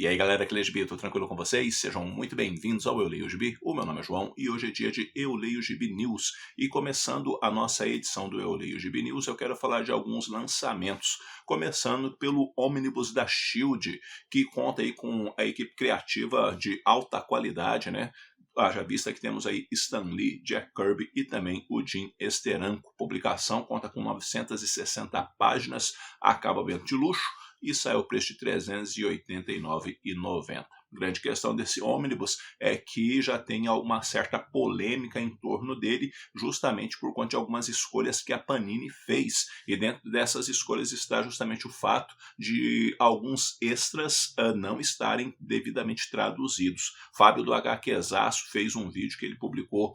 E aí galera que lê Gibi, tudo tranquilo com vocês? Sejam muito bem-vindos ao Eu Leio Gibi. O meu nome é João e hoje é dia de Eu Leio Gibi News. E começando a nossa edição do Eu Leio Gibi News, eu quero falar de alguns lançamentos. Começando pelo Omnibus da S.H.I.E.L.D., que conta aí com a equipe criativa de alta qualidade, né? Haja vista que temos aí Stan Lee, Jack Kirby e também o Jim Steranko. Publicação conta com 960 páginas, acabamento de luxo, e sai ao preço de R$ 389,90. Grande questão desse ônibus é que já tem uma certa polêmica em torno dele, justamente por conta de algumas escolhas que a Panini fez. E dentro dessas escolhas está justamente o fato de alguns extras não estarem devidamente traduzidos. Fábio do HQzaço fez um vídeo que ele publicou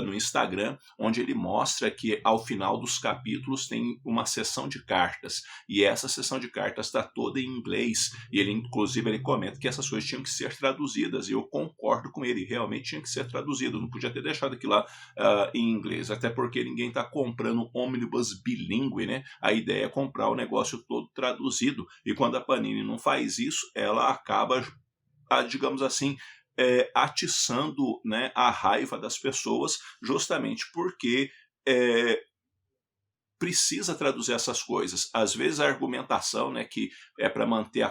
no Instagram, onde ele mostra que ao final dos capítulos tem uma seção de cartas. E essa seção de cartas está toda em inglês. E ele, inclusive, ele comenta que essas coisas tinham que ser traduzidas, e eu concordo com ele, realmente tinha que ser traduzido, não podia ter deixado aquilo lá em inglês, até porque ninguém está comprando ônibus bilíngue, né? A ideia é comprar o negócio todo traduzido, e quando a Panini não faz isso, ela acaba, digamos assim, atiçando, né, a raiva das pessoas, justamente porque precisa traduzir essas coisas. Às vezes a argumentação, né, que é para manter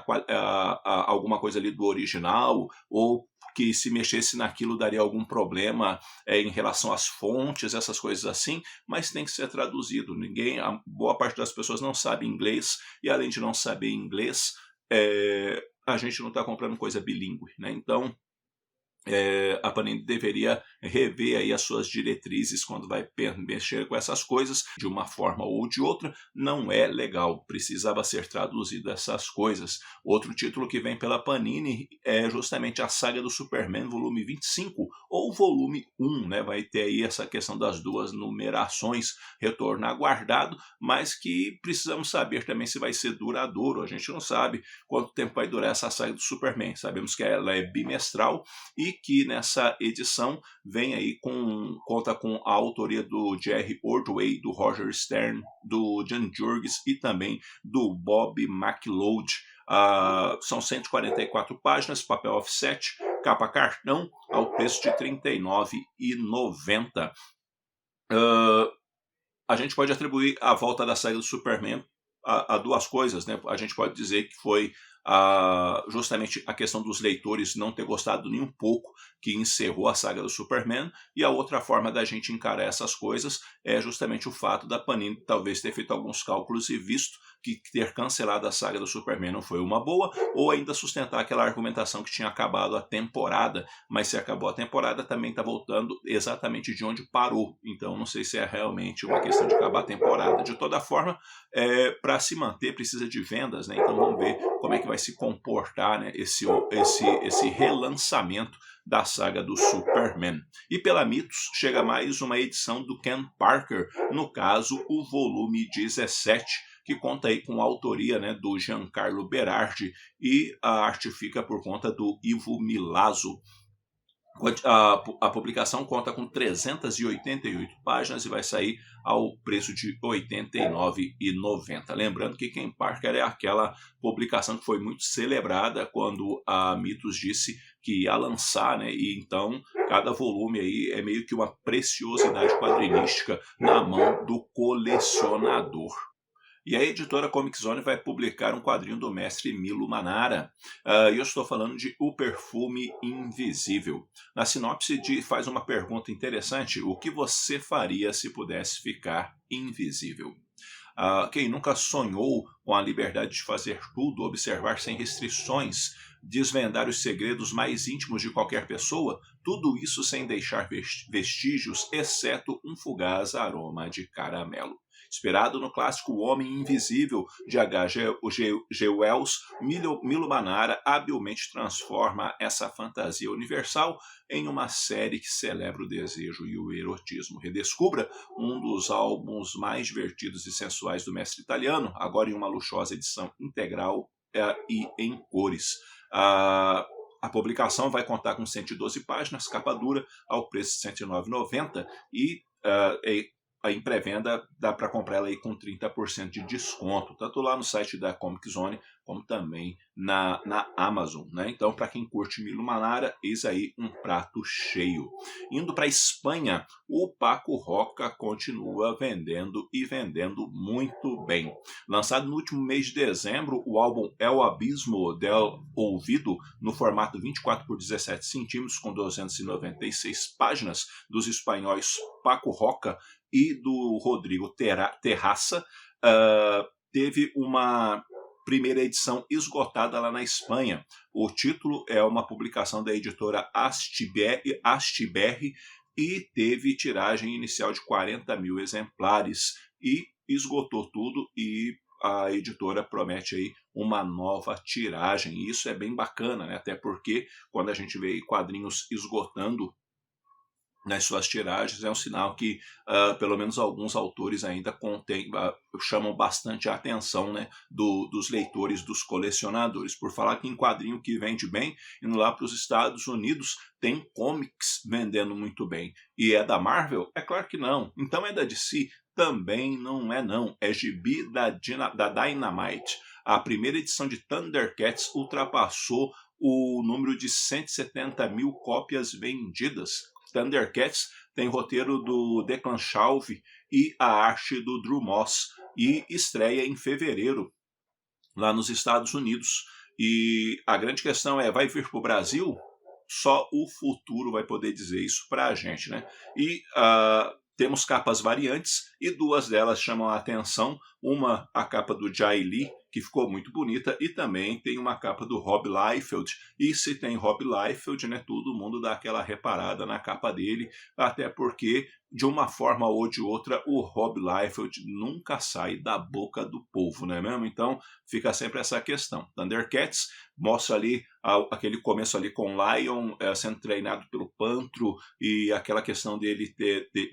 alguma coisa ali do original, ou que se mexesse naquilo daria algum problema em relação às fontes, essas coisas assim, mas tem que ser traduzido. A boa parte das pessoas não sabe inglês, e além de não saber inglês, a gente não está comprando coisa bilíngue, né? Então, a Panini deveria rever aí as suas diretrizes quando vai mexer com essas coisas, de uma forma ou de outra. Não é legal, precisava ser traduzido essas coisas. Outro título que vem pela Panini é justamente a saga do Superman, volume 25, ou volume 1, né? Vai ter aí essa questão das duas numerações, retorno aguardado, mas que precisamos saber também se vai ser duradouro. A gente não sabe quanto tempo vai durar essa saga do Superman. Sabemos que ela é bimestral, e que nessa edição vem aí conta com a autoria do Jerry Ordway, do Roger Stern, do Jan Jurgens e também do Bob McLeod. São 144 páginas, papel offset, capa cartão, ao preço de R$ 39,90. A gente pode atribuir a volta da saga do Superman a duas coisas, né? A gente pode dizer que foi justamente a questão dos leitores não ter gostado nem um pouco que encerrou a saga do Superman, e a outra forma da gente encarar essas coisas é justamente o fato da Panini talvez ter feito alguns cálculos e visto que ter cancelado a saga do Superman não foi uma boa, ou ainda sustentar aquela argumentação que tinha acabado a temporada, mas se acabou a temporada também está voltando exatamente de onde parou. Então não sei se é realmente uma questão de acabar a temporada. De toda forma, para se manter precisa de vendas, né? Então vamos ver como é que vai se comportar, né, esse relançamento da saga do Superman. E pela Mitos chega mais uma edição do Ken Parker, no caso o volume 17, que conta aí com a autoria, né, do Giancarlo Berardi, e a arte fica por conta do Ivo Milazzo. A publicação conta com 388 páginas e vai sair ao preço de R$ 89,90. Lembrando que Ken Parker é aquela publicação que foi muito celebrada quando a Mitos disse que ia lançar, né? E então cada volume aí é meio que uma preciosidade quadrinística na mão do colecionador. E a editora Comic Zone vai publicar um quadrinho do mestre Milo Manara. E eu estou falando de O Perfume Invisível. Na sinopse faz uma pergunta interessante: o que você faria se pudesse ficar invisível? Quem nunca sonhou com a liberdade de fazer tudo, observar sem restrições, desvendar os segredos mais íntimos de qualquer pessoa, tudo isso sem deixar vestígios, exceto um fugaz aroma de caramelo? Inspirado no clássico O Homem Invisível, de H.G. Wells, Milo Manara habilmente transforma essa fantasia universal em uma série que celebra o desejo e o erotismo. Redescubra um dos álbuns mais divertidos e sensuais do mestre italiano, agora em uma luxuosa edição integral e em cores. A publicação vai contar com 112 páginas, capa dura, ao preço de R$ 109,90, e em pré-venda dá para comprar ela aí com 30% de desconto, tanto lá no site da Comic Zone como também na Amazon, né? Então, para quem curte Milo Manara, eis aí um prato cheio. Indo para a Espanha, o Paco Roca continua vendendo e vendendo muito bem. Lançado no último mês de dezembro, o álbum El Abismo del Olvido, no formato 24 por 17 centímetros, com 296 páginas, dos espanhóis Paco Roca e do Rodrigo Terraça, teve uma primeira edição esgotada lá na Espanha. O título é uma publicação da editora Astiberri e teve tiragem inicial de 40 mil exemplares e esgotou tudo, e a editora promete aí uma nova tiragem. E isso é bem bacana, né? Até porque quando a gente vê quadrinhos esgotando nas suas tiragens, é um sinal que pelo menos alguns autores ainda chamam bastante a atenção, né, dos leitores, dos colecionadores. Por falar que em quadrinho que vende bem, indo lá para os Estados Unidos, tem comics vendendo muito bem. E é da Marvel? É claro que não. Então é da DC? Também não é não. É gibi da Dynamite. A primeira edição de Thundercats ultrapassou o número de 170 mil cópias vendidas. Thundercats tem roteiro do Declan Shalvey e a arte do Drew Moss, e estreia em fevereiro lá nos Estados Unidos. E a grande questão é, vai vir para o Brasil? Só o futuro vai poder dizer isso para a gente, né? E temos capas variantes e duas delas chamam a atenção. Uma, a capa do Jai Lee, que ficou muito bonita, e também tem uma capa do Rob Liefeld. E se tem Rob Liefeld, né, todo mundo dá aquela reparada na capa dele, até porque, de uma forma ou de outra, o Rob Liefeld nunca sai da boca do povo, não é mesmo? Então, fica sempre essa questão. Thundercats mostra ali aquele começo ali com Lion sendo treinado pelo Pantro, e aquela questão dele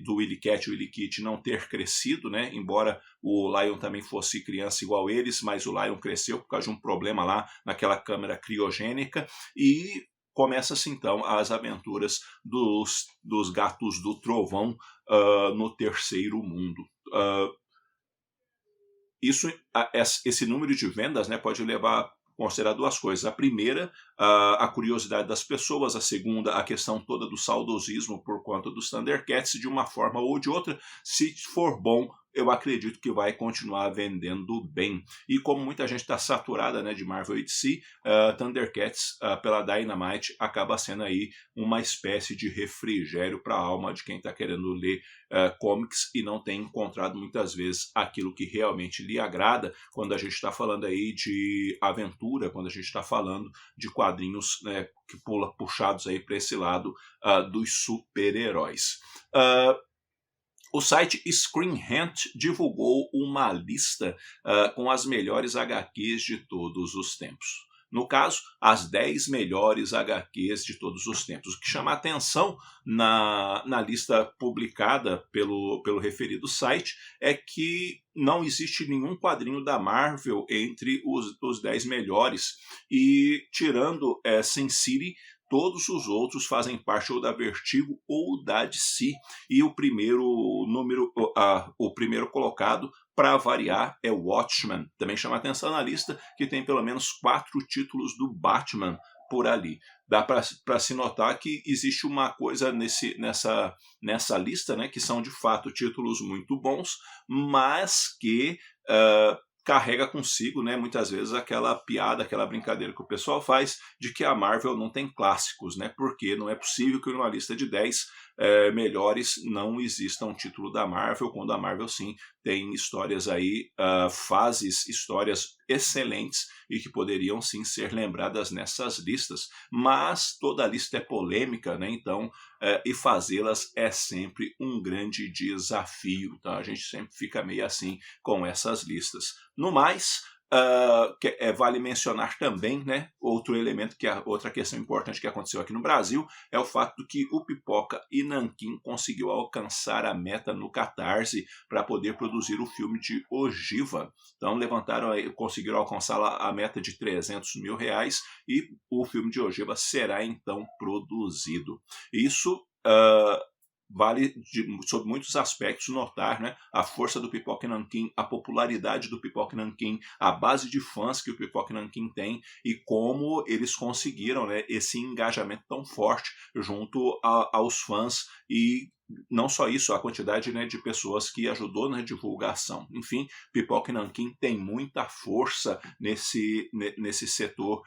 do Willy Cat e o Willy Kid não ter crescido, né? Embora o Lion também fosse criança igual eles, mas o Lion cresceu por causa de um problema lá naquela câmara criogênica, e começa-se então as aventuras dos gatos do trovão no terceiro mundo. Esse número de vendas, né, pode levar a considerar duas coisas. A primeira, a curiosidade das pessoas. A segunda, a questão toda do saudosismo por conta dos Thundercats. De uma forma ou de outra, se for bom, eu acredito que vai continuar vendendo bem. E como muita gente está saturada, né, de Marvel e DC, Thundercats pela Dynamite acaba sendo aí uma espécie de refrigério para a alma de quem está querendo ler comics e não tem encontrado muitas vezes aquilo que realmente lhe agrada, quando a gente está falando aí de aventura, quando a gente está falando de quadrinhos, né, que puxados aí para esse lado dos super-heróis. O site Screen Rant divulgou uma lista com as melhores HQs de todos os tempos. No caso, as 10 melhores HQs de todos os tempos. O que chama a atenção na lista publicada pelo referido site é que não existe nenhum quadrinho da Marvel entre os 10 melhores, e tirando Sin City, todos os outros fazem parte ou da Vertigo ou da DC. E o primeiro colocado, para variar, é Watchmen. Também chama atenção na lista que tem pelo menos 4 títulos do Batman por ali. Dá para se notar que existe uma coisa nessa lista, né, que são de fato títulos muito bons, mas que carrega consigo, né, muitas vezes aquela piada, aquela brincadeira que o pessoal faz de que a Marvel não tem clássicos, né? Porque não é possível que numa lista de 10 melhores não exista um título da Marvel, quando a Marvel sim tem histórias aí, histórias excelentes e que poderiam sim ser lembradas nessas listas. Mas toda lista é polêmica, né? Então, e fazê-las é sempre um grande desafio. Então a gente sempre fica meio assim com essas listas. No mais, vale mencionar também, né, outro elemento, outra questão importante que aconteceu aqui no Brasil, é o fato de que o Pipoca e Nanquim conseguiu alcançar a meta no Catarse para poder produzir o filme de Ogiva. Então conseguiram alcançar a meta de R$300 mil e o filme de Ogiva será então produzido. Isso vale sob muitos aspectos notar, né, a força do Pipoque Nanquim, a popularidade do Pipoque Nanquim, a base de fãs que o Pipoque Nanquim tem e como eles conseguiram, né, esse engajamento tão forte junto aos fãs e não só isso, a quantidade, né, de pessoas que ajudou na divulgação. Enfim, Pipoque Nanquim tem muita força nesse setor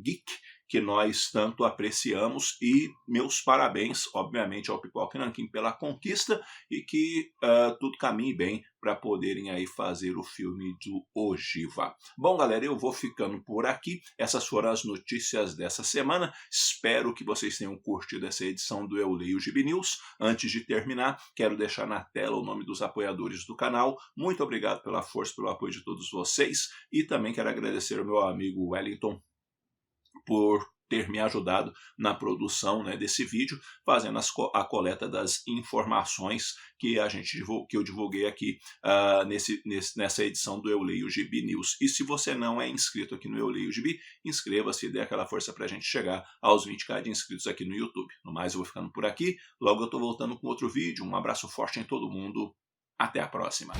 geek que nós tanto apreciamos e meus parabéns, obviamente, ao Pipoque Nanquim pela conquista e que tudo caminhe bem para poderem aí fazer o filme do Ogiva. Bom, galera, eu vou ficando por aqui. Essas foram as notícias dessa semana. Espero que vocês tenham curtido essa edição do Eu Leio Gibi News. Antes de terminar, quero deixar na tela o nome dos apoiadores do canal. Muito obrigado pela força, pelo apoio de todos vocês e também quero agradecer ao meu amigo Wellington por ter me ajudado na produção, né, desse vídeo, fazendo a coleta das informações que eu divulguei aqui nessa edição do Eu Leio Gibi News. E se você não é inscrito aqui no Eu Leio Gibi, inscreva-se e dê aquela força para a gente chegar aos 20k de inscritos aqui no YouTube. No mais, eu vou ficando por aqui. Logo eu estou voltando com outro vídeo. Um abraço forte em todo mundo. Até a próxima.